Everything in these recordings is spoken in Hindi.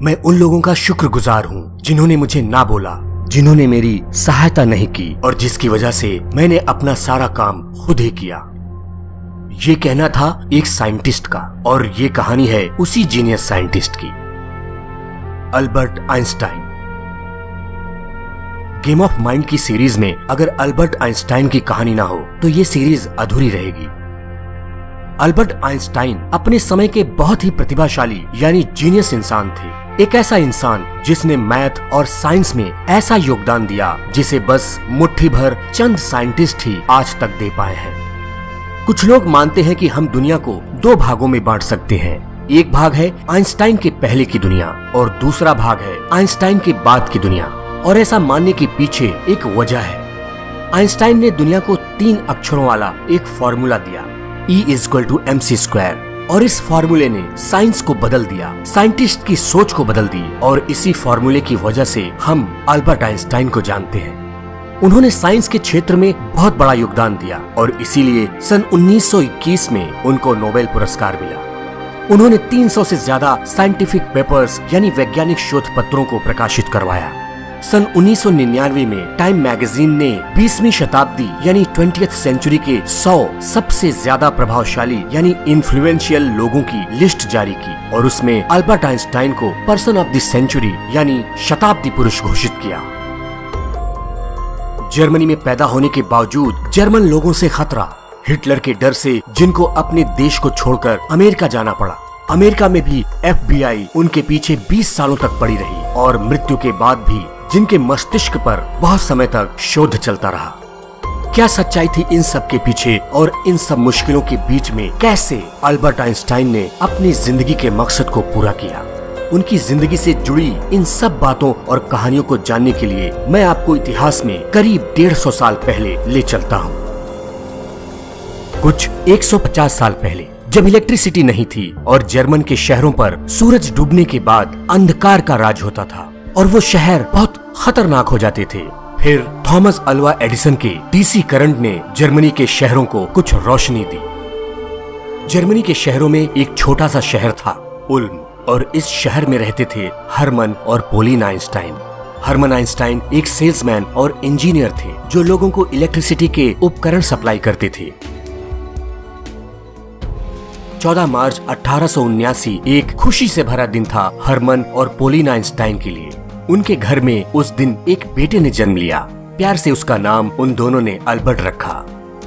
मैं उन लोगों का शुक्रगुजार हूँ जिन्होंने मुझे ना बोला, जिन्होंने मेरी सहायता नहीं की और जिसकी वजह से मैंने अपना सारा काम खुद ही किया। ये कहना था एक साइंटिस्ट का और ये कहानी है उसी जीनियस साइंटिस्ट की, Albert Einstein. Game of mind की सीरीज में अगर अल्बर्ट आइंस्टाइन की कहानी ना हो तो ये सीरीज अधूरी रहेगी। अल्बर्ट आइंस्टाइन अपने समय के बहुत ही प्रतिभाशाली यानी जीनियस इंसान थे। एक ऐसा इंसान जिसने मैथ और साइंस में ऐसा योगदान दिया जिसे बस मुट्ठी भर चंद साइंटिस्ट ही आज तक दे पाए हैं। कुछ लोग मानते हैं कि हम दुनिया को दो भागों में बांट सकते हैं। एक भाग है आइंस्टाइन के पहले की दुनिया और दूसरा भाग है आइंस्टाइन के बाद की दुनिया। और ऐसा मानने के पीछे एक वजह है। आइंस्टाइन ने दुनिया को 3 अक्षरों वाला एक फॉर्मूला दिया, E=mc², और इस फॉर्मूले ने साइंस को बदल दिया, साइंटिस्ट की सोच को बदल दी और इसी फॉर्मूले की वजह से हम अल्बर्ट आइंस्टाइन को जानते हैं। उन्होंने साइंस के क्षेत्र में बहुत बड़ा योगदान दिया और इसीलिए सन 1921 में उनको नोबेल पुरस्कार मिला। उन्होंने 300 से ज्यादा साइंटिफिक पेपर्स यानी वैज्ञानिक शोध पत्रों को प्रकाशित करवाया। सन 1999 में टाइम मैगजीन ने 20वीं शताब्दी यानी 20th सेंचुरी के 100 सबसे ज्यादा प्रभावशाली यानी इन्फ्लुएंशियल लोगों की लिस्ट जारी की और उसमें अल्बर्ट आइंस्टाइन को पर्सन ऑफ द सेंचुरी यानी शताब्दी पुरुष घोषित किया। जर्मनी में पैदा होने के बावजूद जर्मन लोगों से खतरा, हिटलर के डर से जिनको अपने देश को छोड़कर अमेरिका जाना पड़ा। अमेरिका में भी FBI उनके पीछे 20 सालों तक पड़ी रही और मृत्यु के बाद भी जिनके मस्तिष्क पर बहुत समय तक शोध चलता रहा। क्या सच्चाई थी इन सब के पीछे और इन सब मुश्किलों के बीच में कैसे अल्बर्ट आइंस्टाइन ने अपनी जिंदगी के मकसद को पूरा किया? उनकी जिंदगी से जुड़ी इन सब बातों और कहानियों को जानने के लिए मैं आपको इतिहास में करीब 150 साल पहले ले चलता हूँ। कुछ 150 साल पहले जब इलेक्ट्रिसिटी नहीं थी और जर्मन के शहरों पर सूरज डूबने के बाद अंधकार का राज होता था और वो शहर बहुत खतरनाक हो जाते थे। फिर थॉमस अल्वा एडिसन के DC करंट ने जर्मनी के शहरों को कुछ रोशनी दी। जर्मनी के शहरों में एक छोटा सा शहर था, उल्म, और इस शहर में रहते थे हरमन और पोलिन आइंस्टाइन। हरमन आइंस्टाइन एक सेल्समैन और इंजीनियर थे जो लोगों को इलेक्ट्रिसिटी के उपकरण सप्लाई करते थे। 14 मार्च 1879 एक खुशी से भरा दिन था हरमन और पोलिन आइंस्टाइन के लिए। उनके घर में उस दिन एक बेटे ने जन्म लिया। प्यार से उसका नाम उन दोनों ने अल्बर्ट रखा।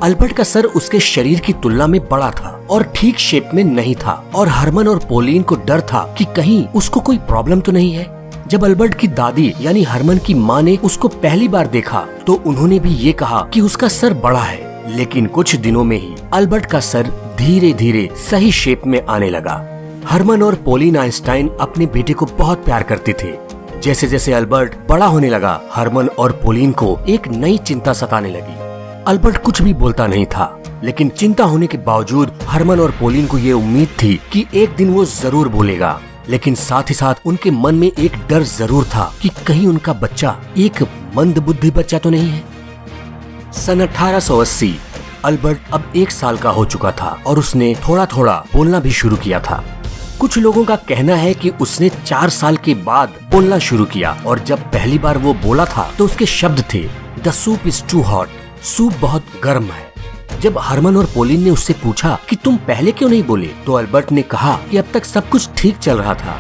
अल्बर्ट का सर उसके शरीर की तुलना में बड़ा था और ठीक शेप में नहीं था और हरमन और पोलिन को डर था कि कहीं उसको कोई प्रॉब्लम तो नहीं है। जब अल्बर्ट की दादी यानी हरमन की माँ ने उसको पहली बार देखा तो उन्होंने भी ये कहा कि उसका सर बड़ा है, लेकिन कुछ दिनों में ही अल्बर्ट का सर धीरे धीरे सही शेप में आने लगा। हरमन और पोलिन आइंस्टाइन अपने बेटे को बहुत प्यार करते थे। जैसे जैसे अल्बर्ट बड़ा होने लगा, हरमन और पोलिन को एक नई चिंता सताने लगी। अल्बर्ट कुछ भी बोलता नहीं था, लेकिन चिंता होने के बावजूद हरमन और पोलिन को ये उम्मीद थी कि एक दिन वो जरूर बोलेगा। लेकिन साथ ही साथ उनके मन में एक डर जरूर था कि कहीं उनका बच्चा एक मंदबुद्धि बच्चा तो नहीं है। सन 1880 अल्बर्ट अब 1 साल का हो चुका था और उसने थोड़ा थोड़ा बोलना भी शुरू किया था। कुछ लोगों का कहना है कि उसने 4 साल के बाद बोलना शुरू किया और जब पहली बार वो बोला था तो उसके शब्द थे, the soup is too hot, soup बहुत गर्म है। जब हरमन और पोलिन ने उससे पूछा कि तुम पहले क्यों नहीं बोले, तो अल्बर्ट ने कहा कि अब तक सब कुछ ठीक चल रहा था।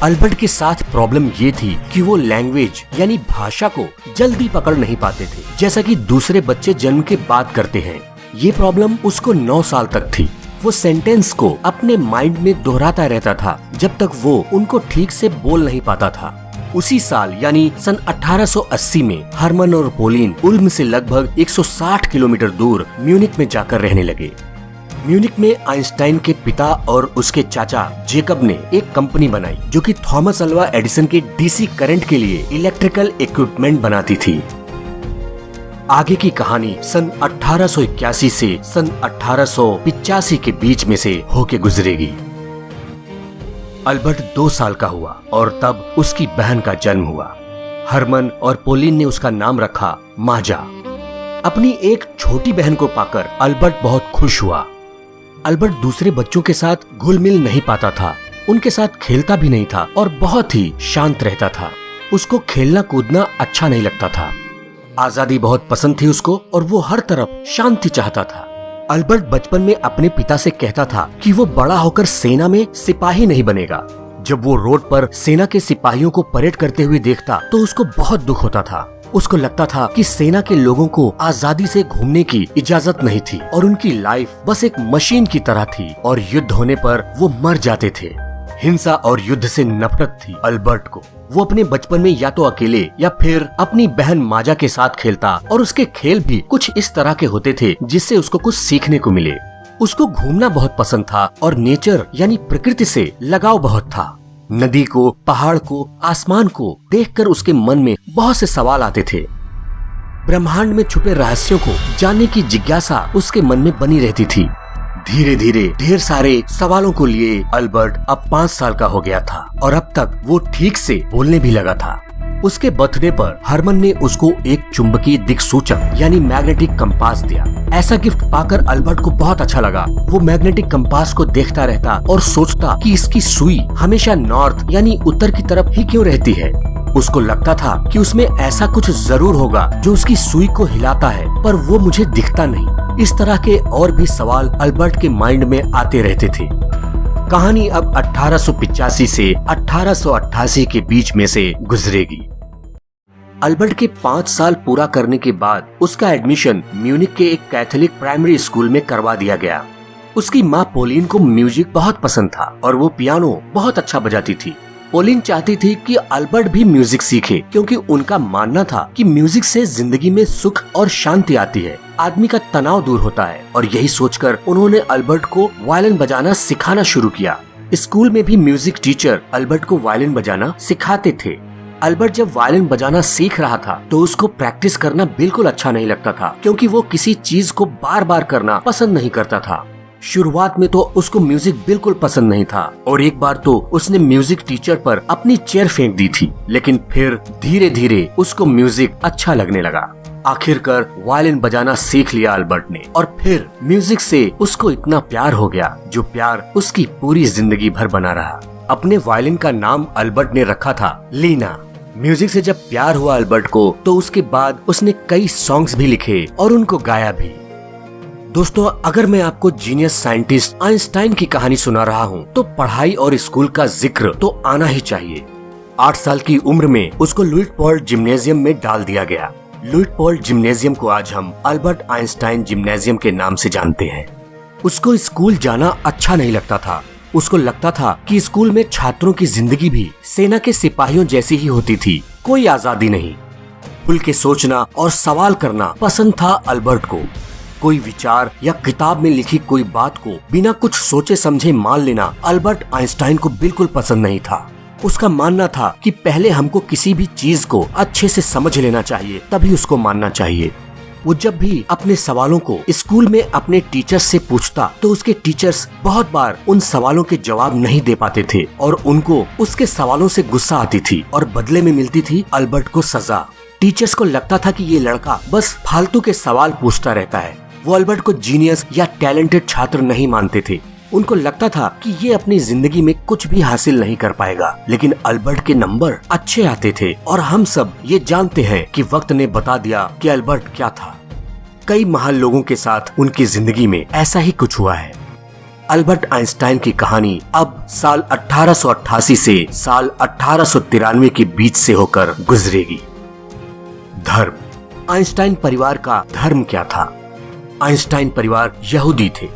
अल्बर्ट के साथ प्रॉब्लम ये थी कि वो लैंग्वेज यानी भाषा को जल्दी पकड़ नहीं पाते थे, जैसा कि दूसरे बच्चे जन्म के बाद करते हैं। ये प्रॉब्लम उसको 9 साल तक थी। वो सेंटेंस को अपने माइंड में दोहराता रहता था जब तक वो उनको ठीक से बोल नहीं पाता था। उसी साल यानी सन 1880 में हरमन और पोलिन उल्म से लगभग 160 किलोमीटर दूर म्यूनिक में जाकर रहने लगे। म्यूनिक में आइंस्टाइन के पिता और उसके चाचा जेकब ने एक कंपनी बनाई जो कि थॉमस अल्वा एडिसन के DC करंट के लिए इलेक्ट्रिकल इक्विपमेंट बनाती थी। आगे की कहानी सन 1881 से सन 1885 के बीच में से होके गुजरेगी। अल्बर्ट 2 साल का हुआ और तब उसकी बहन का जन्म हुआ। हरमन और पोलिन ने उसका नाम रखा माजा। अपनी एक छोटी बहन को पाकर अल्बर्ट बहुत खुश हुआ। अल्बर्ट दूसरे बच्चों के साथ घुल मिल नहीं पाता था। उनके साथ खेलता भी नहीं था और बहुत ही शांत रहता था। उसको खेलना कूदना अच्छा नहीं लगता था। आजादी बहुत पसंद थी उसको और वो हर तरफ शांति चाहता था। अल्बर्ट बचपन में अपने पिता से कहता था कि वो बड़ा होकर सेना में सिपाही नहीं बनेगा। जब वो रोड पर सेना के सिपाहियों को परेड करते हुए देखता तो उसको बहुत दुख होता था। उसको लगता था कि सेना के लोगों को आजादी से घूमने की इजाजत नहीं थी और उनकी लाइफ बस एक मशीन की तरह थी और युद्ध होने पर वो मर जाते थे। हिंसा और युद्ध से नफरत थी अल्बर्ट को। वो अपने बचपन में या तो अकेले या फिर अपनी बहन माजा के साथ खेलता और उसके खेल भी कुछ इस तरह के होते थे जिससे उसको कुछ सीखने को मिले। उसको घूमना बहुत पसंद था और नेचर यानी प्रकृति से लगाव बहुत था। नदी को, पहाड़ को, आसमान को देखकर उसके मन में बहुत से सवाल आते थे। ब्रह्मांड में छुपे रहस्यों को जानने की जिज्ञासा उसके मन में बनी रहती थी। धीरे धीरे ढेर सारे सवालों को लिए अल्बर्ट अब 5 साल का हो गया था और अब तक वो ठीक से बोलने भी लगा था। उसके बर्थडे पर हरमन ने उसको एक चुंबकीय दिक्सूचक यानी मैग्नेटिक कंपास दिया। ऐसा गिफ्ट पाकर अल्बर्ट को बहुत अच्छा लगा। वो मैग्नेटिक कंपास को देखता रहता और सोचता कि इसकी सुई हमेशा नॉर्थ यानी उत्तर की तरफ ही क्यों रहती है। उसको लगता था कि उसमें ऐसा कुछ जरूर होगा जो उसकी सुई को हिलाता है, पर वो मुझे दिखता नहीं। इस तरह के और भी सवाल अल्बर्ट के माइंड में आते रहते थे। कहानी अब 1885 से 1888 के बीच में से गुजरेगी। अल्बर्ट के 5 साल पूरा करने के बाद उसका एडमिशन म्यूनिक के एक कैथोलिक प्राइमरी स्कूल में करवा दिया गया। उसकी माँ पोलिन को म्यूजिक बहुत पसंद था और वो पियानो बहुत अच्छा बजाती थी। पोलिन चाहती थी कि अल्बर्ट भी म्यूजिक सीखे क्योंकि उनका मानना था कि म्यूजिक से जिंदगी में सुख और शांति आती है, आदमी का तनाव दूर होता है। और यही सोचकर उन्होंने अल्बर्ट को वायलिन बजाना सिखाना शुरू किया। स्कूल में भी म्यूजिक टीचर अल्बर्ट को वायलिन बजाना सिखाते थे। अल्बर्ट जब वायलिन बजाना सीख रहा था तो उसको प्रैक्टिस करना बिल्कुल अच्छा नहीं लगता था क्योंकि वो किसी चीज को बार बार करना पसंद नहीं करता था। शुरुआत में तो उसको म्यूजिक बिल्कुल पसंद नहीं था और एक बार तो उसने म्यूजिक टीचर पर अपनी चेयर फेंक दी थी, लेकिन फिर धीरे धीरे उसको म्यूजिक अच्छा लगने लगा। आखिरकार वायलिन बजाना सीख लिया अल्बर्ट ने और फिर म्यूजिक से उसको इतना प्यार हो गया जो प्यार उसकी पूरी जिंदगी भर बना रहा। अपने वायलिन का नाम अल्बर्ट ने रखा था लीना। म्यूजिक से जब प्यार हुआ अल्बर्ट को तो उसके बाद उसने कई सॉन्ग्स भी लिखे और उनको गाया भी। दोस्तों, अगर मैं आपको जीनियस साइंटिस्ट आइंस्टाइन की कहानी सुना रहा हूँ तो पढ़ाई और स्कूल का जिक्र तो आना ही चाहिए। 8 साल की उम्र में उसको लुइटपोल्ड जिम्नेजियम में डाल दिया गया। लुइटपोल्ड जिम्नेजियम को आज हम अल्बर्ट आइंस्टाइन जिम्नेजियम के नाम से जानते हैं। उसको स्कूल जाना अच्छा नहीं लगता था। उसको लगता था कि स्कूल में छात्रों की जिंदगी भी सेना के सिपाहियों जैसी ही होती थी, कोई आजादी नहीं। खुल के सोचना और सवाल करना पसंद था अल्बर्ट को। कोई विचार या किताब में लिखी कोई बात को बिना कुछ सोचे समझे मान लेना अल्बर्ट आइंस्टाइन को बिल्कुल पसंद नहीं था। उसका मानना था कि पहले हमको किसी भी चीज को अच्छे से समझ लेना चाहिए, तभी उसको मानना चाहिए। वो जब भी अपने सवालों को स्कूल में अपने टीचर्स से पूछता तो उसके टीचर्स बहुत बार उन सवालों के जवाब नहीं दे पाते थे और उनको उसके सवालों से गुस्सा आती थी और बदले में मिलती थी अल्बर्ट को सजा। टीचर्स को लगता था कि ये लड़का बस फालतू के सवाल पूछता रहता है। वो अल्बर्ट को जीनियस या टैलेंटेड छात्र नहीं मानते थे। उनको लगता था कि ये अपनी जिंदगी में कुछ भी हासिल नहीं कर पाएगा, लेकिन अल्बर्ट के नंबर अच्छे आते थे और हम सब ये जानते हैं कि वक्त ने बता दिया कि अल्बर्ट क्या था। कई महान लोगों के साथ उनकी जिंदगी में ऐसा ही कुछ हुआ है। अल्बर्ट आइंस्टाइन की कहानी अब साल 1888 से साल 1893 के बीच से होकर गुजरेगी। धर्म। आइंस्टाइन परिवार का धर्म क्या था? आइंस्टाइन परिवार यहूदी थे।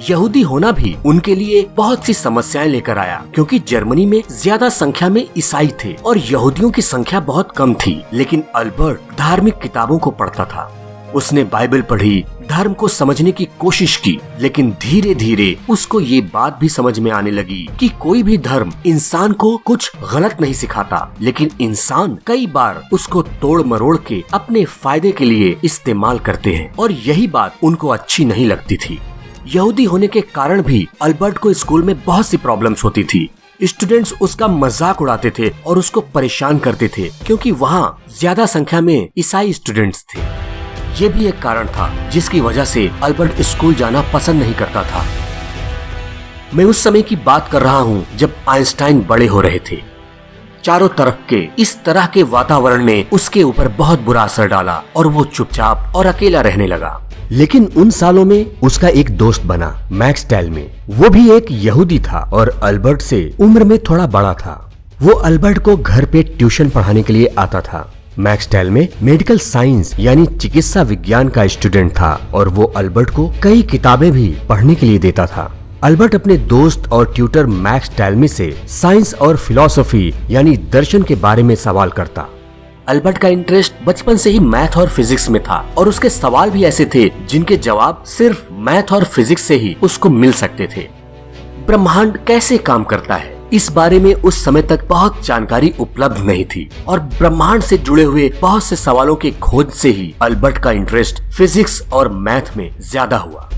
यहूदी होना भी उनके लिए बहुत सी समस्याएं लेकर आया क्योंकि जर्मनी में ज्यादा संख्या में ईसाई थे और यहूदियों की संख्या बहुत कम थी। लेकिन अल्बर्ट धार्मिक किताबों को पढ़ता था। उसने बाइबल पढ़ी, धर्म को समझने की कोशिश की, लेकिन धीरे धीरे उसको ये बात भी समझ में आने लगी कि कोई भी धर्म इंसान को कुछ गलत नहीं सिखाता, लेकिन इंसान कई बार उसको तोड़ मरोड़ के अपने फायदे के लिए इस्तेमाल करते हैं और यही बात उनको अच्छी नहीं लगती थी। यहूदी होने के कारण भी अल्बर्ट को स्कूल में बहुत सी प्रॉब्लम्स होती थी। स्टूडेंट्स उसका मजाक उड़ाते थे और उसको परेशान करते थे क्योंकि वहाँ ज्यादा संख्या में ईसाई स्टूडेंट्स थे। ये भी एक कारण था जिसकी वजह से अल्बर्ट स्कूल जाना पसंद नहीं करता था। मैं उस समय की बात कर रहा हूँ जब आइंस्टाइन बड़े हो रहे थे। चारों तरफ के इस तरह के वातावरण ने उसके ऊपर बहुत बुरा असर डाला और वो चुपचाप और अकेला रहने लगा। लेकिन उन सालों में उसका एक दोस्त बना, मैक्स टैलमे। वो भी एक यहूदी था और अल्बर्ट से उम्र में थोड़ा बड़ा था। वो अल्बर्ट को घर पे ट्यूशन पढ़ाने के लिए आता था। मैक्स टैलमे मेडिकल साइंस यानी चिकित्सा विज्ञान का स्टूडेंट था और वो अल्बर्ट को कई किताबें भी पढ़ने के लिए देता था। अल्बर्ट अपने दोस्त और ट्यूटर मैक्स टैलमे से साइंस और फिलॉसफी यानी दर्शन के बारे में सवाल करता। अल्बर्ट का इंटरेस्ट बचपन से ही मैथ और फिजिक्स में था और उसके सवाल भी ऐसे थे जिनके जवाब सिर्फ मैथ और फिजिक्स से ही उसको मिल सकते थे। ब्रह्मांड कैसे काम करता है, इस बारे में उस समय तक बहुत जानकारी उपलब्ध नहीं थी और ब्रह्मांड से जुड़े हुए बहुत से सवालों की खोज से ही अल्बर्ट का इंटरेस्ट फिजिक्स और मैथ में ज्यादा हुआ।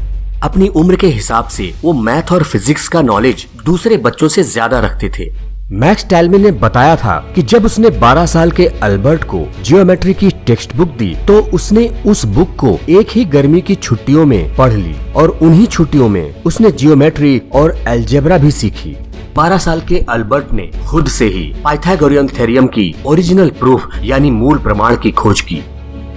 अपनी उम्र के हिसाब से वो मैथ और फिजिक्स का नॉलेज दूसरे बच्चों से ज्यादा रखते थे। मैक्स टैलमे ने बताया था कि जब उसने 12 साल के अल्बर्ट को जियोमेट्री की टेक्स्ट बुक दी तो उसने उस बुक को एक ही गर्मी की छुट्टियों में पढ़ ली और उन्हीं छुट्टियों में उसने जियोमेट्री और अलजेब्रा भी सीखी। 12 साल के अल्बर्ट ने खुद से ही पाइथागोरियन थ्योरम की ओरिजिनल प्रूफ यानी मूल प्रमाण की खोज की।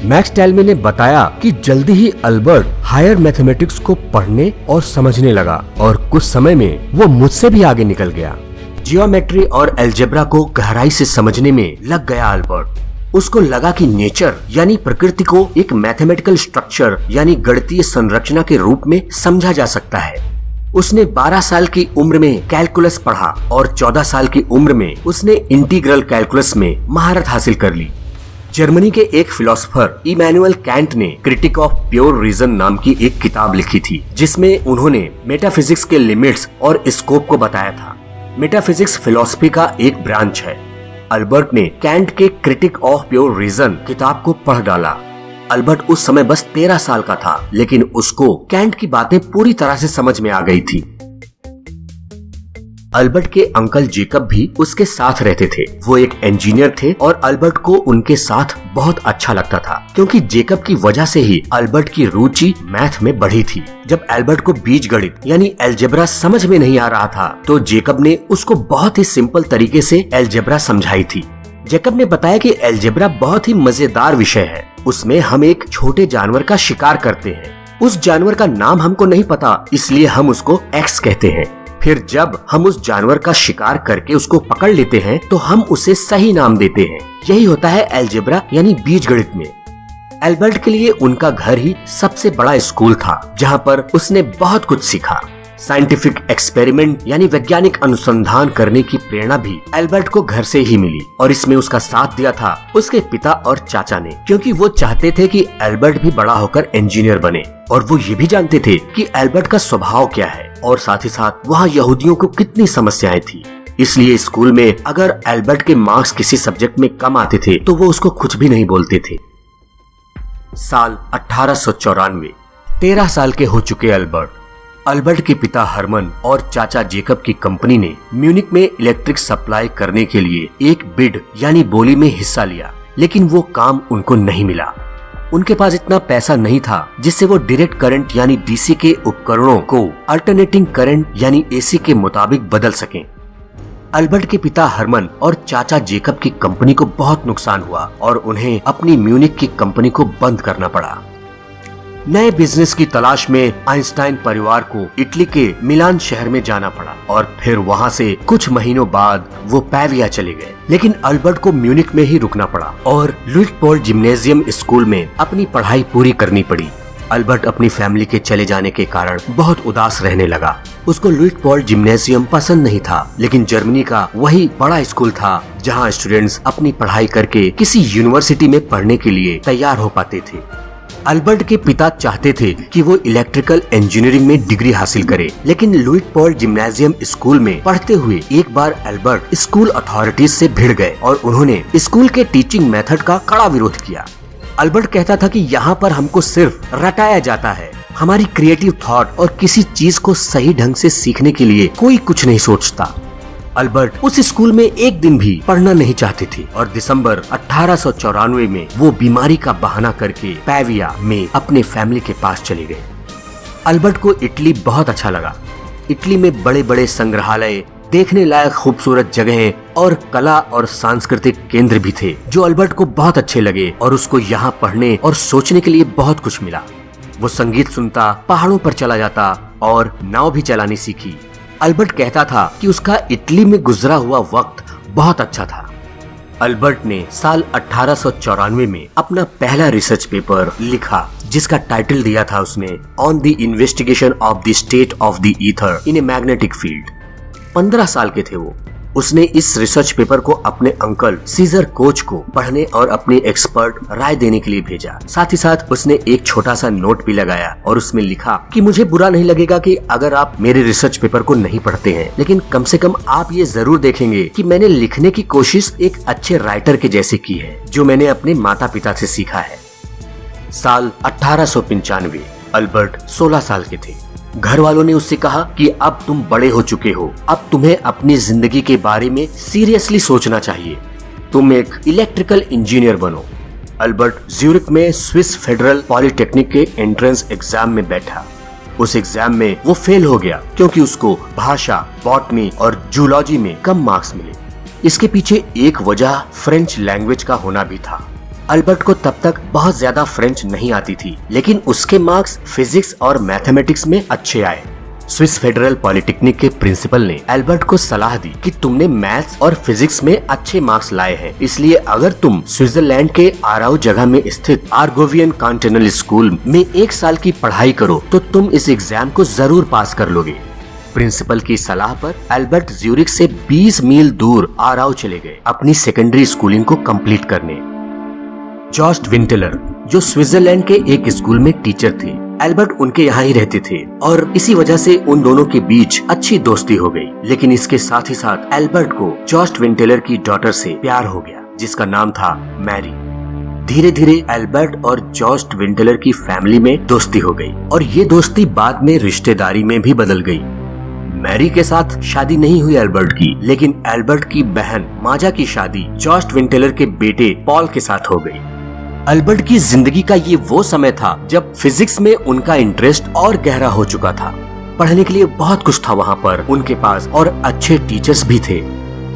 मैक्स टैलमे ने बताया कि जल्दी ही अल्बर्ट हायर मैथमेटिक्स को पढ़ने और समझने लगा और कुछ समय में वो मुझसे भी आगे निकल गया। जियोमेट्री और अलजेब्रा को गहराई से समझने में लग गया अल्बर्ट। उसको लगा कि नेचर यानी प्रकृति को एक मैथमेटिकल स्ट्रक्चर यानी गणितीय संरचना के रूप में समझा जा सकता है। उसने 12 साल की उम्र में कैलकुलस पढ़ा और 14 साल की उम्र में उसने इंटीग्रल कैलकुलस में महारत हासिल कर ली। जर्मनी के एक फिलोसोफर इमैनुअल कैंट ने क्रिटिक ऑफ प्योर रीजन नाम की एक किताब लिखी थी जिसमें उन्होंने मेटाफिजिक्स के लिमिट्स और स्कोप को बताया था। मेटाफिजिक्स फिलॉसफी का एक ब्रांच है। अल्बर्ट ने कैंट के क्रिटिक ऑफ प्योर रीजन किताब को पढ़ डाला। अल्बर्ट उस समय बस 13 साल का था लेकिन उसको कैंट की बातें पूरी तरह से समझ में आ गई थी। अल्बर्ट के अंकल जेकब भी उसके साथ रहते थे। वो एक इंजीनियर थे और अल्बर्ट को उनके साथ बहुत अच्छा लगता था क्योंकि जेकब की वजह से ही अल्बर्ट की रुचि मैथ में बढ़ी थी। जब अल्बर्ट को बीजगणित यानी अलजेब्रा समझ में नहीं आ रहा था तो जेकब ने उसको बहुत ही सिंपल तरीके से अलजेब्रा समझाई थी। जेकब ने बताया कि अलजेब्रा बहुत ही मजेदार विषय है। उसमें हम एक छोटे जानवर का शिकार करते हैं। उस जानवर का नाम हमको नहीं पता इसलिए हम उसको एक्स कहते हैं। फिर जब हम उस जानवर का शिकार करके उसको पकड़ लेते हैं तो हम उसे सही नाम देते हैं। यही होता है अलजेब्रा यानी बीजगणित में। अल्बर्ट के लिए उनका घर ही सबसे बड़ा स्कूल था जहाँ पर उसने बहुत कुछ सीखा। साइंटिफिक एक्सपेरिमेंट यानी वैज्ञानिक अनुसंधान करने की प्रेरणा भी अल्बर्ट को घर से ही मिली और इसमें उसका साथ दिया था उसके पिता और चाचा ने, क्योंकि वो चाहते थे कि अल्बर्ट भी बड़ा होकर इंजीनियर बने और वो ये भी जानते थे कि अल्बर्ट का स्वभाव क्या है और साथ ही साथ वहाँ यहूदियों को कितनी समस्याएं थी। इसलिए स्कूल में अगर अल्बर्ट के मार्क्स किसी सब्जेक्ट में कम आते थे तो वो उसको कुछ भी नहीं बोलते थे। साल 1894, 13 साल के हो चुके अल्बर्ट के पिता हरमन और चाचा जेकब की कंपनी ने म्यूनिक में इलेक्ट्रिक सप्लाई करने के लिए एक बिड यानी बोली में हिस्सा लिया, लेकिन वो काम उनको नहीं मिला। उनके पास इतना पैसा नहीं था जिससे वो डायरेक्ट करंट यानी डीसी के उपकरणों को अल्टरनेटिंग करंट यानी एसी के मुताबिक बदल सकें। अल्बर्ट के पिता हरमन और चाचा जेकब की कंपनी को बहुत नुकसान हुआ और उन्हें अपनी म्यूनिक की कंपनी को बंद करना पड़ा। नए बिजनेस की तलाश में आइंस्टाइन परिवार को इटली के मिलान शहर में जाना पड़ा और फिर वहाँ से कुछ महीनों बाद वो पैविया चले गए। लेकिन अल्बर्ट को म्यूनिक में ही रुकना पड़ा और लुइटपोल्ड जिम्नेजियम स्कूल में अपनी पढ़ाई पूरी करनी पड़ी। अल्बर्ट अपनी फैमिली के चले जाने के कारण बहुत उदास रहने लगा। उसको लुइटपोल्ड जिम्नेजियम पसंद नहीं था, लेकिन जर्मनी का वही बड़ा स्कूल था जहाँ स्टूडेंट्स अपनी पढ़ाई करके किसी यूनिवर्सिटी में पढ़ने के लिए तैयार हो पाते थे। अल्बर्ट के पिता चाहते थे कि वो इलेक्ट्रिकल इंजीनियरिंग में डिग्री हासिल करे, लेकिन लुइटपोल्ड जिम्नेजियम स्कूल में पढ़ते हुए एक बार अल्बर्ट स्कूल अथॉरिटीज से भिड़ गए और उन्होंने स्कूल के टीचिंग मेथड का कड़ा विरोध किया। अल्बर्ट कहता था कि यहाँ पर हमको सिर्फ रटाया जाता है, हमारी क्रिएटिव थॉट और किसी चीज को सही ढंग से सीखने के लिए कोई कुछ नहीं सोचता। अल्बर्ट उस स्कूल में एक दिन भी पढ़ना नहीं चाहते थे और दिसंबर 1894 में वो बीमारी का बहाना करके पैविया में अपने फैमिली के पास चले गए। अल्बर्ट को इटली बहुत अच्छा लगा। इटली में बड़े बड़े संग्रहालय, देखने लायक खूबसूरत जगहें और कला और सांस्कृतिक केंद्र भी थे जो अल्बर्ट को बहुत अच्छे लगे और उसको यहाँ पढ़ने और सोचने के लिए बहुत कुछ मिला। वो संगीत सुनता, पहाड़ों पर चला जाता और नाव भी चलानी सीखी। अल्बर्ट कहता था कि उसका इटली में गुजरा हुआ वक्त बहुत अच्छा था। अल्बर्ट ने साल 1894 में अपना पहला रिसर्च पेपर लिखा जिसका टाइटल दिया था उसने on the investigation of the state of the ether in a magnetic field. 15 साल के थे वो। उसने इस रिसर्च पेपर को अपने अंकल सीजर कोच को पढ़ने और अपनी एक्सपर्ट राय देने के लिए भेजा। साथ ही साथ उसने एक छोटा सा नोट भी लगाया और उसमें लिखा कि मुझे बुरा नहीं लगेगा कि अगर आप मेरे रिसर्च पेपर को नहीं पढ़ते हैं, लेकिन कम से कम आप ये जरूर देखेंगे कि मैंने लिखने की कोशिश एक अच्छे राइटर के जैसे की है जो मैंने अपने माता पिता से सीखा है। साल 1895, अल्बर्ट 16 साल के थे। घर वालों ने उससे कहा कि अब तुम बड़े हो चुके हो, अब तुम्हें अपनी जिंदगी के बारे में सीरियसली सोचना चाहिए, तुम एक इलेक्ट्रिकल इंजीनियर बनो। अल्बर्ट ज्यूरिक में स्विस फेडरल पॉलिटेक्निक के एंट्रेंस एग्जाम में बैठा। उस एग्जाम में वो फेल हो गया क्योंकि उसको भाषा, बॉटनी और जूलॉजी में कम मार्क्स मिले। इसके पीछे एक वजह फ्रेंच लैंग्वेज का होना भी था। अल्बर्ट को तब तक बहुत ज्यादा फ्रेंच नहीं आती थी, लेकिन उसके मार्क्स फिजिक्स और मैथमेटिक्स में अच्छे आए। स्विस फेडरल पॉलिटेक्निक के प्रिंसिपल ने अल्बर्ट को सलाह दी कि तुमने मैथ्स और फिजिक्स में अच्छे मार्क्स लाए हैं, इसलिए अगर तुम स्विट्जरलैंड के आराउ जगह में स्थित आर्गोवियन कॉन्टिनेंटल स्कूल में 1 साल की पढ़ाई करो तो तुम इस एग्जाम को जरूर पास कर लोगे। प्रिंसिपल की सलाह पर अल्बर्ट ज्यूरिक से 20 मील दूर आराउ चले गए अपनी सेकेंडरी स्कूलिंग को कंप्लीट करने। जॉस्ट विंटेलर जो स्विट्जरलैंड के एक स्कूल में टीचर थे, अल्बर्ट उनके यहाँ ही रहते थे और इसी वजह से उन दोनों के बीच अच्छी दोस्ती हो गई। लेकिन इसके साथ ही साथ अल्बर्ट को जॉस्ट विंटेलर की डॉटर से प्यार हो गया जिसका नाम था मैरी। धीरे धीरे अल्बर्ट और जॉस्ट विंटेलर की फैमिली में दोस्ती हो गई और ये दोस्ती बाद में रिश्तेदारी में भी बदल गई। मैरी के साथ शादी नहीं हुई अल्बर्ट की, लेकिन अल्बर्ट की बहन माजा की शादी जॉस्ट विंटेलर के बेटे पॉल के साथ हो गई। अल्बर्ट की जिंदगी का ये वो समय था जब फिजिक्स में उनका इंटरेस्ट और गहरा हो चुका था। पढ़ने के लिए बहुत कुछ था वहाँ पर उनके पास और अच्छे टीचर्स भी थे।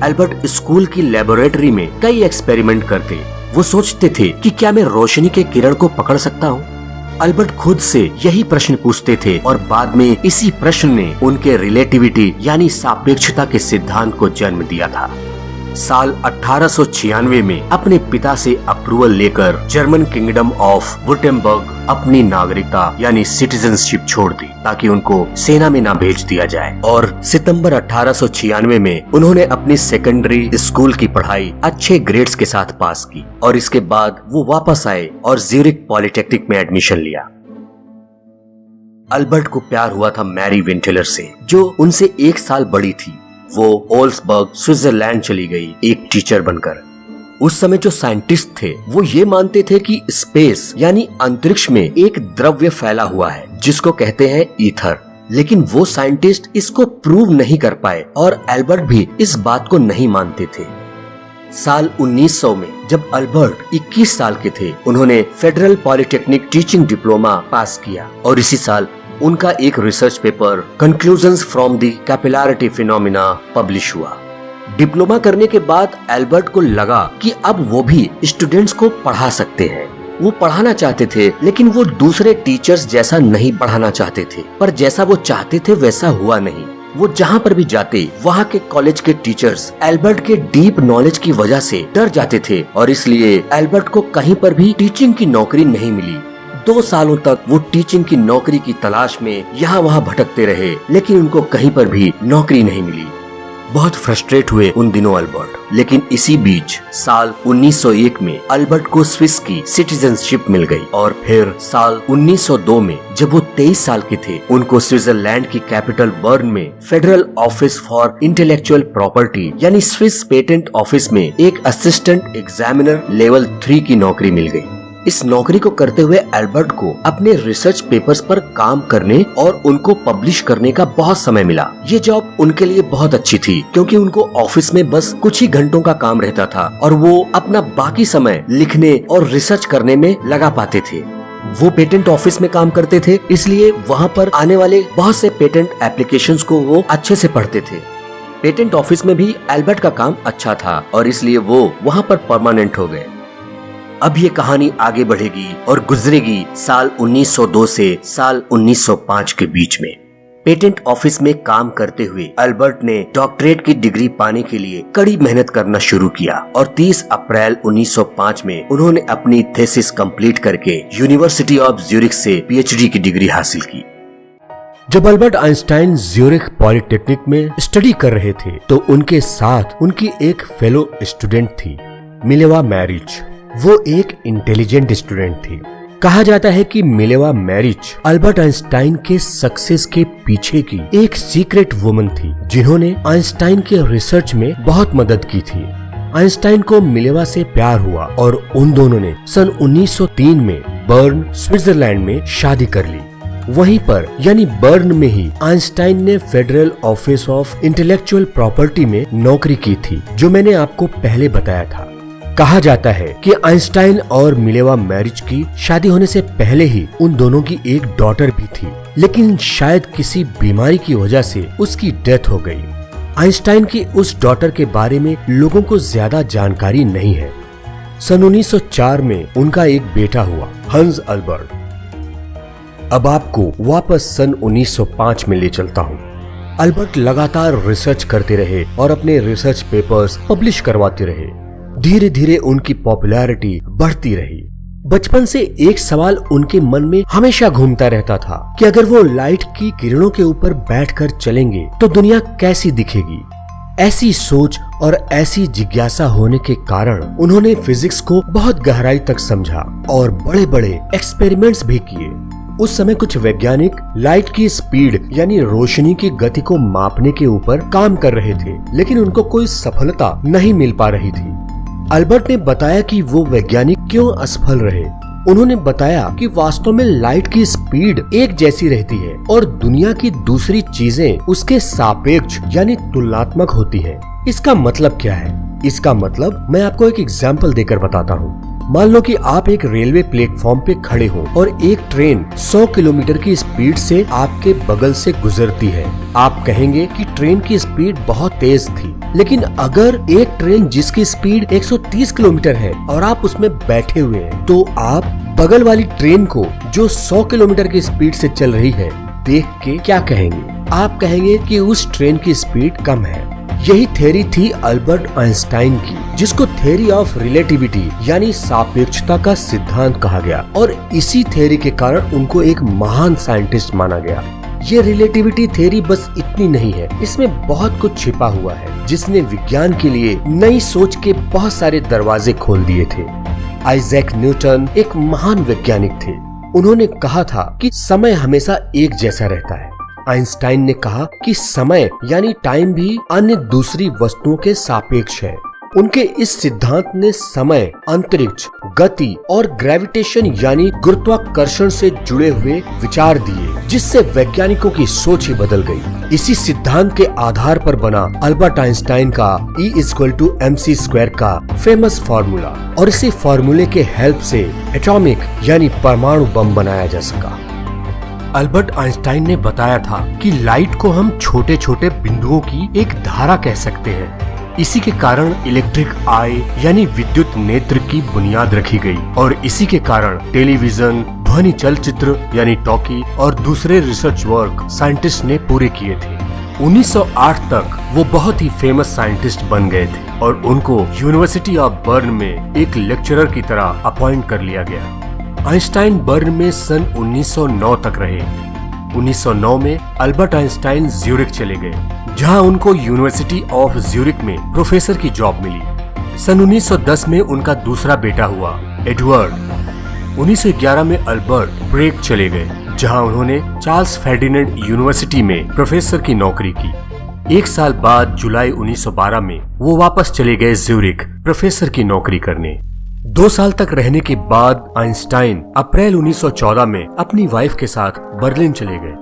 अल्बर्ट स्कूल की लेबोरेटरी में कई एक्सपेरिमेंट करते। वो सोचते थे कि क्या मैं रोशनी के किरण को पकड़ सकता हूँ। अल्बर्ट खुद से यही प्रश्न पूछते थे और बाद में इसी प्रश्न ने उनके रिलेटिविटी यानी सापेक्षता के सिद्धांत को जन्म दिया था। साल 1896 में अपने पिता से अप्रूवल लेकर जर्मन किंगडम ऑफ वुर्टेम्बर्ग अपनी नागरिकता यानी सिटीजनशिप छोड़ दी ताकि उनको सेना में ना भेज दिया जाए और सितंबर 1896 में उन्होंने अपनी सेकेंडरी स्कूल की पढ़ाई अच्छे ग्रेड्स के साथ पास की और इसके बाद वो वापस आए और ज्यूरिक पॉलिटेक्निक में एडमिशन लिया। अल्बर्ट को प्यार हुआ था मैरी विंटेलर से जो उनसे 1 साल बड़ी थी। वो ओल्सबर्ग स्विट्जरलैंड चली गई एक टीचर बनकर। उस समय जो साइंटिस्ट थे वो ये मानते थे कि स्पेस यानी अंतरिक्ष में एक द्रव्य फैला हुआ है जिसको कहते हैं ईथर, लेकिन वो साइंटिस्ट इसको प्रूव नहीं कर पाए और अल्बर्ट भी इस बात को नहीं मानते थे। साल 1900 में जब अल्बर्ट 21 साल के थे उन्होंने federal polytechnic teaching diploma pass किया और इसी साल उनका एक research paper conclusions from the capillarity phenomena publish हुआ। डिप्लोमा करने के बाद अल्बर्ट को लगा कि अब वो भी स्टूडेंट्स को पढ़ा सकते हैं। वो पढ़ाना चाहते थे लेकिन वो दूसरे टीचर्स जैसा नहीं पढ़ाना चाहते थे, पर जैसा वो चाहते थे वैसा हुआ नहीं। वो जहाँ पर भी जाते वहाँ के कॉलेज के टीचर्स अल्बर्ट के डीप नॉलेज की वजह से डर जाते थे और इसलिए अल्बर्ट को कहीं पर भी टीचिंग की नौकरी नहीं मिली। 2 सालों तक वो टीचिंग की नौकरी की तलाश में यहाँ वहाँ भटकते रहे लेकिन उनको कहीं पर भी नौकरी नहीं मिली। बहुत फ्रस्ट्रेट हुए उन दिनों अल्बर्ट, लेकिन इसी बीच साल 1901 में अल्बर्ट को स्विस की सिटीजनशिप मिल गई और फिर साल 1902 में जब वो 23 साल के थे उनको स्विट्जरलैंड की कैपिटल बर्न में federal office for intellectual property यानी स्विस पेटेंट ऑफिस में एक असिस्टेंट एग्जामिनर लेवल 3 की नौकरी मिल गई। इस नौकरी को करते हुए अल्बर्ट को अपने रिसर्च पेपर्स पर काम करने और उनको पब्लिश करने का बहुत समय मिला। ये जॉब उनके लिए बहुत अच्छी थी क्योंकि उनको ऑफिस में बस कुछ ही घंटों का काम रहता था और वो अपना बाकी समय लिखने और रिसर्च करने में लगा पाते थे। वो पेटेंट ऑफिस में काम करते थे, इसलिए वहाँ पर आने वाले बहुत से पेटेंट एप्लीकेशंस को वो अच्छे से पढ़ते थे। पेटेंट ऑफिस में भी एल्बर्ट का काम अच्छा था और इसलिए वो वहाँ पर परमानेंट हो गए। अब ये कहानी आगे बढ़ेगी और गुजरेगी साल 1902 से साल 1905 के बीच में। पेटेंट ऑफिस में काम करते हुए अल्बर्ट ने डॉक्टरेट की डिग्री पाने के लिए कड़ी मेहनत करना शुरू किया और 30 अप्रैल 1905 में उन्होंने अपनी थीसिस कंप्लीट करके यूनिवर्सिटी ऑफ ज्यूरिख से पीएचडी की डिग्री हासिल की। जब अल्बर्ट आइंस्टाइन ज्यूरिख पॉलिटेक्निक में स्टडी कर रहे थे तो उनके साथ उनकी एक फेलो स्टूडेंट थी, मिलेवा मैरिज। वो एक इंटेलिजेंट स्टूडेंट थी। कहा जाता है कि मिलेवा मैरिज अल्बर्ट आइंस्टाइन के सक्सेस के पीछे की एक सीक्रेट वुमन थी, जिन्होंने आइंस्टाइन के रिसर्च में बहुत मदद की थी। आइंस्टाइन को मिलेवा से प्यार हुआ और उन दोनों ने सन 1903 में बर्न, स्विट्जरलैंड में शादी कर ली। वहीं पर यानी बर्न में ही आइंस्टाइन ने federal office of intellectual property में नौकरी की थी, जो मैंने आपको पहले बताया था। कहा जाता है कि आइंस्टाइन और मिलेवा मैरिज की शादी होने से पहले ही उन दोनों की एक डॉटर भी थी, लेकिन शायद किसी बीमारी की वजह से उसकी डेथ हो गई। आइंस्टाइन की उस डॉटर के बारे में लोगों को ज्यादा जानकारी नहीं है। सन 1904 में उनका एक बेटा हुआ, हंस अल्बर्ट। अब आपको वापस सन 1905 में ले चलता हूँ। अल्बर्ट लगातार रिसर्च करते रहे और अपने रिसर्च पेपर्स पब्लिश करवाते रहे। धीरे धीरे उनकी पॉपुलैरिटी बढ़ती रही। बचपन से एक सवाल उनके मन में हमेशा घूमता रहता था कि अगर वो लाइट की किरणों के ऊपर बैठकर चलेंगे तो दुनिया कैसी दिखेगी। ऐसी सोच और ऐसी जिज्ञासा होने के कारण उन्होंने फिजिक्स को बहुत गहराई तक समझा और बड़े बड़े एक्सपेरिमेंट्स भी किए। उस समय कुछ वैज्ञानिक लाइट की स्पीड यानी रोशनी की गति को मापने के ऊपर काम कर रहे थे, लेकिन उनको कोई सफलता नहीं मिल पा रही थी। अल्बर्ट ने बताया कि वो वैज्ञानिक क्यों असफल रहे। उन्होंने बताया कि वास्तव में लाइट की स्पीड एक जैसी रहती है और दुनिया की दूसरी चीजें उसके सापेक्ष यानी तुलनात्मक होती हैं। इसका मतलब क्या है? इसका मतलब मैं आपको एक एग्जाम्पल देकर बताता हूँ। मान लो कि आप एक रेलवे प्लेटफॉर्म पे खड़े हो और एक ट्रेन 100 किलोमीटर की स्पीड से आपके बगल से गुजरती है। आप कहेंगे कि ट्रेन की स्पीड बहुत तेज थी, लेकिन अगर एक ट्रेन जिसकी स्पीड 130 किलोमीटर है और आप उसमें बैठे हुए हैं, तो आप बगल वाली ट्रेन को जो 100 किलोमीटर की स्पीड से चल रही है देख के क्या कहेंगे? आप कहेंगे कि उस ट्रेन की स्पीड कम है। यही थ्योरी थी अल्बर्ट आइंस्टाइन की, जिसको थ्योरी ऑफ रिलेटिविटी यानी सापेक्षता का सिद्धांत कहा गया और इसी थ्योरी के कारण उनको एक महान साइंटिस्ट माना गया। ये रिलेटिविटी थ्योरी बस इतनी नहीं है, इसमें बहुत कुछ छिपा हुआ है जिसने विज्ञान के लिए नई सोच के बहुत सारे दरवाजे खोल दिए थे। आइजैक न्यूटन एक महान वैज्ञानिक थे। उन्होंने कहा था कि समय हमेशा एक जैसा रहता है। आइंस्टाइन ने कहा कि समय यानी टाइम भी अन्य दूसरी वस्तुओं के सापेक्ष है। उनके इस सिद्धांत ने समय, अंतरिक्ष, गति और ग्रेविटेशन यानी गुरुत्वाकर्षण से जुड़े हुए विचार दिए, जिससे वैज्ञानिकों की सोच ही बदल गई। इसी सिद्धांत के आधार पर बना अल्बर्ट आइंस्टाइन का E=mc² का फेमस फार्मूला और इसी फार्मूले के हेल्प से एटॉमिक यानी परमाणु बम बनाया जा सका। अल्बर्ट आइंस्टाइन ने बताया था कि लाइट को हम छोटे छोटे बिंदुओं की एक धारा कह सकते हैं। इसी के कारण इलेक्ट्रिक आई यानी विद्युत नेत्र की बुनियाद रखी गई और इसी के कारण टेलीविजन, ध्वनि चलचित्र यानी टॉकी और दूसरे रिसर्च वर्क साइंटिस्ट ने पूरे किए थे। 1908 तक वो बहुत ही फेमस साइंटिस्ट बन गए थे और उनको यूनिवर्सिटी ऑफ बर्न में एक लेक्चरर की तरह अपॉइंट कर लिया गया। आइंस्टाइन बर्न में सन 1909 तक रहे। 1909 में अल्बर्ट आइंस्टाइन ज्यूरिख चले गए, जहां उनको यूनिवर्सिटी ऑफ ज्यूरिख में प्रोफेसर की जॉब मिली। सन 1910 में उनका दूसरा बेटा हुआ, एडवर्ड। 1911 में अल्बर्ट प्रेग चले गए, जहां उन्होंने चार्ल्स फर्डिनेंड यूनिवर्सिटी में प्रोफेसर की नौकरी की। एक साल बाद जुलाई 1912 में वो वापस चले गए ज्यूरिख प्रोफेसर की नौकरी करने। 2 साल तक रहने के बाद आइंस्टाइन अप्रैल 1914 में अपनी वाइफ के साथ बर्लिन चले गए।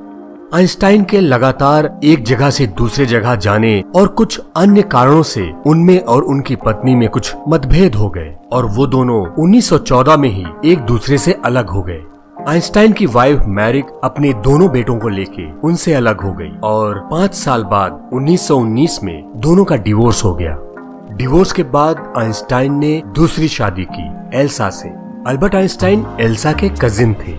आइंस्टाइन के लगातार एक जगह से दूसरे जगह जाने और कुछ अन्य कारणों से उनमें और उनकी पत्नी में कुछ मतभेद हो गए और वो दोनों 1914 में ही एक दूसरे से अलग हो गए। आइंस्टाइन की वाइफ मैरिक अपने दोनों बेटों को लेके उनसे अलग हो गई और 5 साल बाद 1919 में दोनों का डिवोर्स हो गया। डिवोर्स के बाद आइंस्टाइन ने दूसरी शादी की एल्सा से। अल्बर्ट आइंस्टाइन एल्सा के कजिन थे।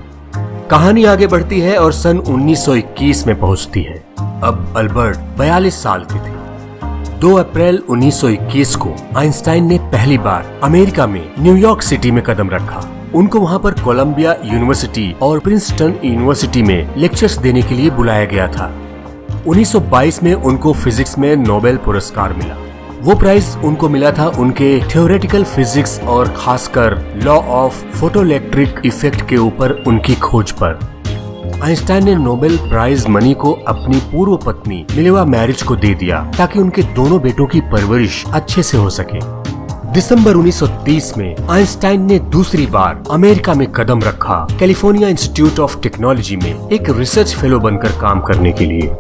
कहानी आगे बढ़ती है और सन 1921 में पहुंचती है। अब अल्बर्ट 42 साल के थे। 2 अप्रैल 1921 को आइंस्टाइन ने पहली बार अमेरिका में न्यूयॉर्क सिटी में कदम रखा। उनको वहां पर कोलंबिया यूनिवर्सिटी और प्रिंसटन यूनिवर्सिटी में लेक्चर्स देने के लिए बुलाया गया था। 1922 में उनको फिजिक्स में नोबेल पुरस्कार मिला। वो प्राइज उनको मिला था उनके थ्योरेटिकल फिजिक्स और खासकर लॉ ऑफ फोटोइलेक्ट्रिक इफेक्ट के ऊपर उनकी खोज पर। आइंस्टाइन ने नोबेल प्राइज मनी को अपनी पूर्व पत्नी मिलेवा मैरिज को दे दिया ताकि उनके दोनों बेटों की परवरिश अच्छे से हो सके। दिसंबर 1930 में आइंस्टाइन ने दूसरी बार अमेरिका में कदम रखा, कैलिफोर्निया इंस्टीट्यूट ऑफ टेक्नोलॉजी में एक रिसर्च फेलो बनकर काम करने के लिए।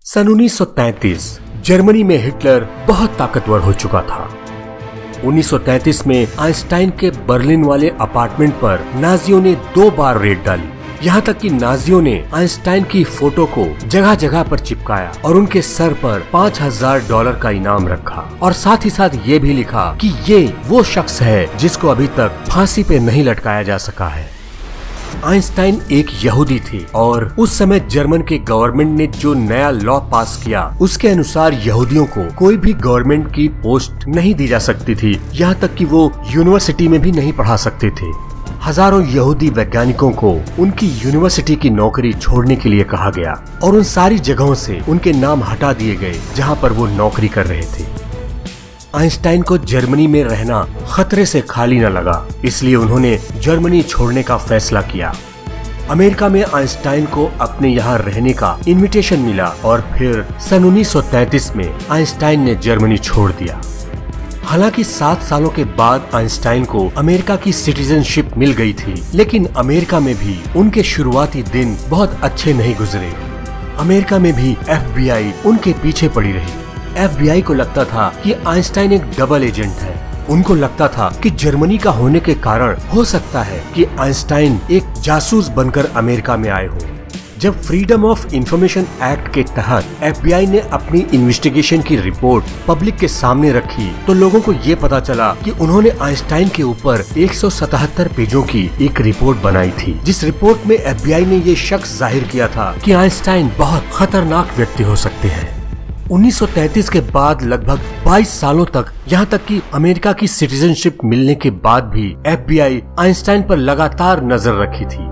सन 1933 जर्मनी में हिटलर बहुत ताकतवर हो चुका था। 1933 में आइंस्टाइन के बर्लिन वाले अपार्टमेंट पर नाजियों ने 2 बार रेड डाली। यहाँ तक कि नाजियों ने आइंस्टाइन की फोटो को जगह जगह पर चिपकाया और उनके सर पर $5000 का इनाम रखा और साथ ही साथ ये भी लिखा कि ये वो शख्स है जिसको अभी तक फांसी पे नहीं लटकाया जा सका है। आइंस्टाइन एक यहूदी थे और उस समय जर्मन के गवर्नमेंट ने जो नया लॉ पास किया उसके अनुसार यहूदियों को कोई भी गवर्नमेंट की पोस्ट नहीं दी जा सकती थी, यहाँ तक कि वो यूनिवर्सिटी में भी नहीं पढ़ा सकते थे। हजारों यहूदी वैज्ञानिकों को उनकी यूनिवर्सिटी की नौकरी छोड़ने के लिए कहा गया और उन सारी जगहों से उनके नाम हटा दिए गए जहां पर वो नौकरी कर रहे थे। आइंस्टाइन को जर्मनी में रहना खतरे से खाली न लगा, इसलिए उन्होंने जर्मनी छोड़ने का फैसला किया। अमेरिका में आइंस्टाइन को अपने यहाँ रहने का इनविटेशन मिला और फिर सन 1933 में आइंस्टाइन ने जर्मनी छोड़ दिया। हालांकि 7 सालों के बाद आइंस्टाइन को अमेरिका की सिटीजनशिप मिल गई थी, लेकिन अमेरिका में भी उनके शुरुआती दिन बहुत अच्छे नहीं गुजरे। अमेरिका में भी FBI उनके पीछे पड़ी रही। FBI को लगता था कि आइंस्टाइन एक डबल एजेंट है। उनको लगता था कि जर्मनी का होने के कारण हो सकता है कि आइंस्टाइन एक जासूस बनकर अमेरिका में आए हो। जब फ्रीडम ऑफ इंफॉर्मेशन एक्ट के तहत FBI ने अपनी इन्वेस्टिगेशन की रिपोर्ट पब्लिक के सामने रखी तो लोगों को ये पता चला कि उन्होंने आइंस्टाइन के ऊपर 177 पेजों की एक रिपोर्ट बनाई थी, जिस रिपोर्ट में FBI ने ये शक जाहिर किया था कि आइंस्टाइन बहुत खतरनाक व्यक्ति हो सकते हैं। 1933 के बाद लगभग 22 सालों तक, यहाँ तक कि अमेरिका की सिटीजनशिप मिलने के बाद भी FBI आइंस्टाइन पर लगातार नजर रखी थी।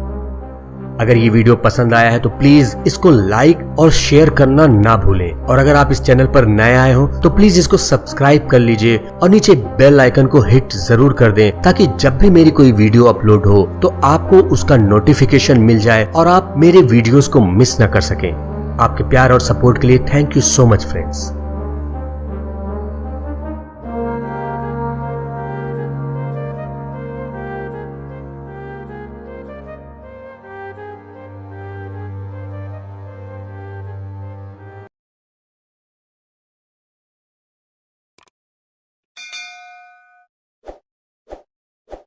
अगर ये वीडियो पसंद आया है तो प्लीज इसको लाइक और शेयर करना ना भूलें और अगर आप इस चैनल पर नए आए हो तो प्लीज इसको सब्सक्राइब कर लीजिए और नीचे बेल आइकन को हिट जरूर कर दें ताकि जब भी मेरी कोई वीडियो अपलोड हो तो आपको उसका नोटिफिकेशन मिल जाए और आप मेरे वीडियोस को मिस न कर सकें। आपके प्यार और सपोर्ट के लिए thank you so much friends.